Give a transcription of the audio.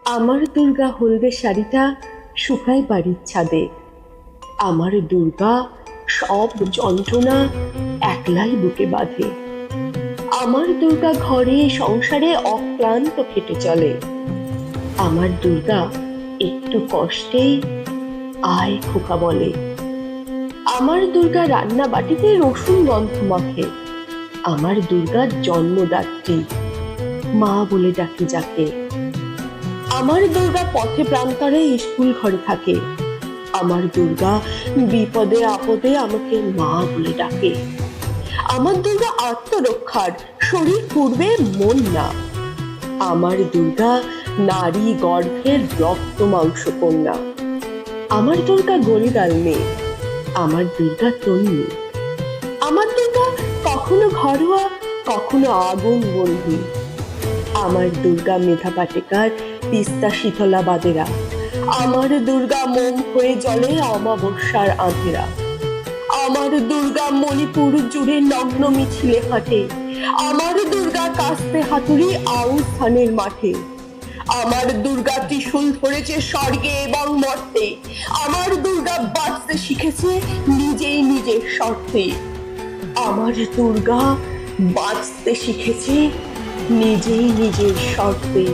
আমার দুর্গা হলদে শাড়িটা শুকায় বাড়ির ছাদে। আমার দুর্গা সব যন্ত্রণা একলাই বুকে বাঁধে। আমার দুর্গা ঘরে সংসারে অক্লান্ত খেটে চলে। আমার দুর্গা একটু কষ্টেই আয় খোকা বলে। আমার দুর্গা রান্না বাটিতে রসুন গন্ধ মাখে। আমার দুর্গা জন্মদাত্রী, মা বলে ডাকি যাকে। আমার দুর্গা পথে প্রান্তরে স্কুল ঘরে থাকে। আমার দুর্গা বিপদে আপদে আমাকে মা বলে ডাকে। আমার দুর্গা আত্মরক্ষার, শরীর পূর্বে মন না। আমার দুর্গা নারী গর্ভের রক্ত মাংস কন্যা। আমার দুর্গা গলিগাল মেয়ে, আমার দুর্গা তন্নি। আমার দুর্গা কখনো ঘরোয়া, কখনো আগুন বন্ধু। আমার দুর্গা মেধা পাটেকার, তিস্তা শীতলা বাদেরা। আমার দুর্গা মোম হয়ে জ্বলে অমাবস্যার আঁধেরা। আমার দুর্গা মণিপুর জুড়ে নগ্ন মিছিলে হাঁটে। আমার দুর্গা কাস্তে হাতুড়ি আউশ ধানের মাঠে। আমার দুর্গা ত্রিশূল ধরেছে স্বর্গে এবং মর্তে। আমার দুর্গা বাঁচতে শিখেছে নিজেই নিজের স্বার্থে। আমার দুর্গা বাঁচতে শিখেছে নিজেই নিজের স্বার্থে।